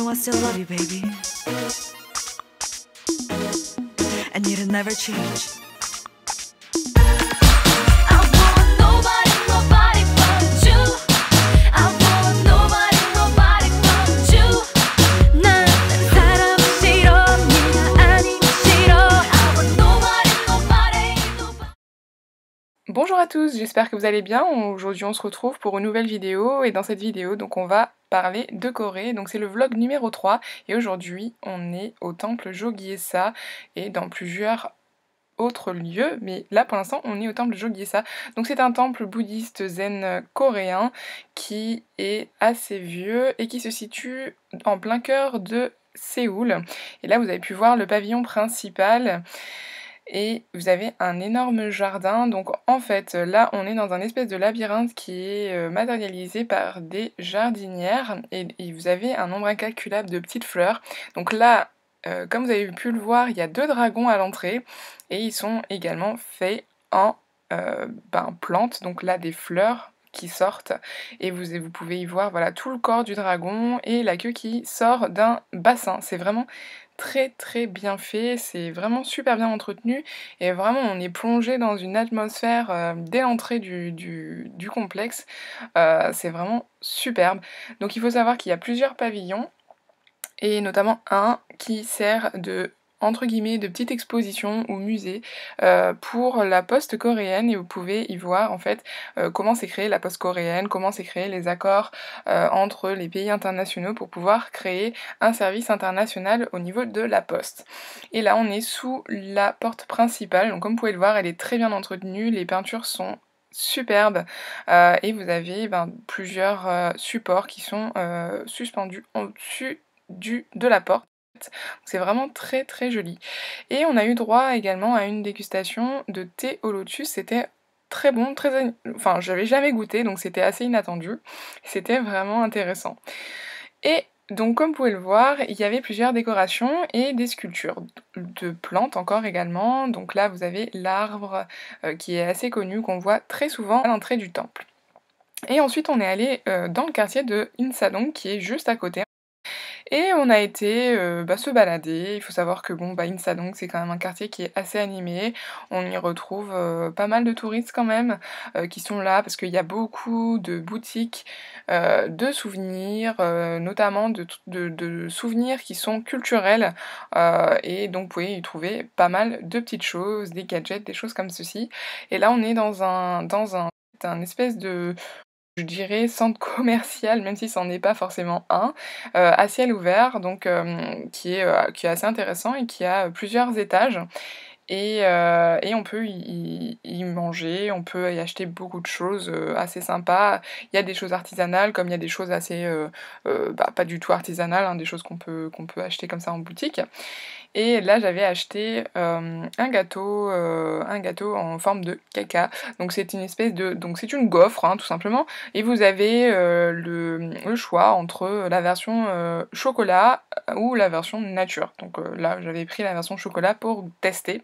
know I still love you, baby. And you'd never change. I want nobody, nobody but you. I want nobody, nobody but you. 난 사람 싫어, 네가 아니면 싫어. I want nobody, nobody, nobody. Bonjour à tous, j'espère que vous allez bien. Aujourd'hui on se retrouve pour une nouvelle vidéo et dans cette vidéo donc on va parler de Corée. Donc c'est le vlog numéro 3 et aujourd'hui on est au temple Jogye-sa et dans plusieurs autres lieux, mais là pour l'instant on est au temple Jogye-sa. Donc c'est un temple bouddhiste zen coréen qui est assez vieux et qui se situe en plein cœur de Séoul. Et là vous avez pu voir le pavillon principal. Et vous avez un énorme jardin, donc en fait là on est dans un espèce de labyrinthe qui est matérialisé par des jardinières et vous avez un nombre incalculable de petites fleurs. Donc là, comme vous avez pu le voir, il y a 2 dragons à l'entrée et ils sont également faits en plantes, donc là des fleurs qui sortent et vous pouvez y voir voilà, tout le corps du dragon et la queue qui sort d'un bassin. C'est vraiment très très bien fait, c'est vraiment super bien entretenu et vraiment on est plongé dans une atmosphère dès l'entrée du complexe. C'est vraiment superbe. Donc il faut savoir qu'il y a plusieurs pavillons et notamment un qui sert de entre guillemets de petite exposition ou musée pour la poste coréenne et vous pouvez y voir en fait comment s'est créée la poste coréenne, comment s'est créé les accords entre les pays internationaux pour pouvoir créer un service international au niveau de la poste. Et là on est sous la porte principale, donc comme vous pouvez le voir elle est très bien entretenue, les peintures sont superbes et vous avez plusieurs supports qui sont suspendus au-dessus de la porte. C'est vraiment très très joli. Et on a eu droit également à une dégustation de thé au lotus. C'était très bon, enfin j'avais jamais goûté donc c'était assez inattendu. C'était vraiment intéressant. Et donc comme vous pouvez le voir, il y avait plusieurs décorations et des sculptures de plantes encore également. Donc là vous avez l'arbre qui est assez connu, qu'on voit très souvent à l'entrée du temple. Et ensuite on est allé dans le quartier de Insadong qui est juste à côté. Et on a été se balader. Il faut savoir que Insadong c'est quand même un quartier qui est assez animé. On y retrouve pas mal de touristes quand même qui sont là parce qu'il y a beaucoup de boutiques de souvenirs, notamment de souvenirs qui sont culturels. Et donc vous pouvez y trouver pas mal de petites choses, des gadgets, des choses comme ceci. Et là on est dans un espèce de, je dirais, centre commercial, même si c'en est pas forcément un, à ciel ouvert, donc qui est assez intéressant et qui a plusieurs étages. Et on peut y manger, on peut y acheter beaucoup de choses assez sympas. Il y a des choses artisanales, comme il y a des choses assez pas du tout artisanales, hein, des choses qu'on peut acheter comme ça en boutique. Et là j'avais acheté un gâteau en forme de caca. Donc c'est une espèce de, donc c'est une gaufre hein, tout simplement. Et vous avez le choix entre la version chocolat ou la version nature. Donc là j'avais pris la version chocolat pour tester.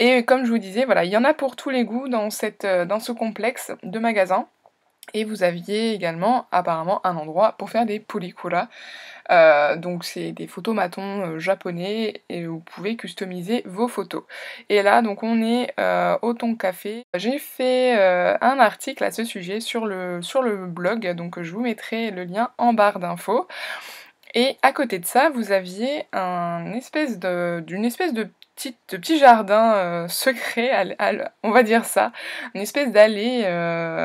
Et comme je vous disais, voilà, il y en a pour tous les goûts dans ce complexe de magasins. Et vous aviez également apparemment un endroit pour faire des pulikura. Donc c'est des photomatons japonais et vous pouvez customiser vos photos. Et là donc on est au Tonk Café. J'ai fait un article à ce sujet sur le blog, donc je vous mettrai le lien en barre d'infos. Et à côté de ça, vous aviez une espèce de petit jardin secret, on va dire ça, une espèce d'allée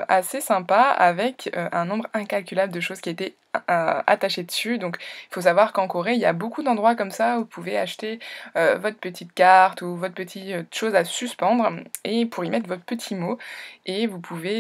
assez sympa avec un nombre incalculable de choses qui étaient attachées dessus. Donc il faut savoir qu'en Corée, il y a beaucoup d'endroits comme ça où vous pouvez acheter votre petite carte ou votre petite chose à suspendre et pour y mettre votre petit mot et vous pouvez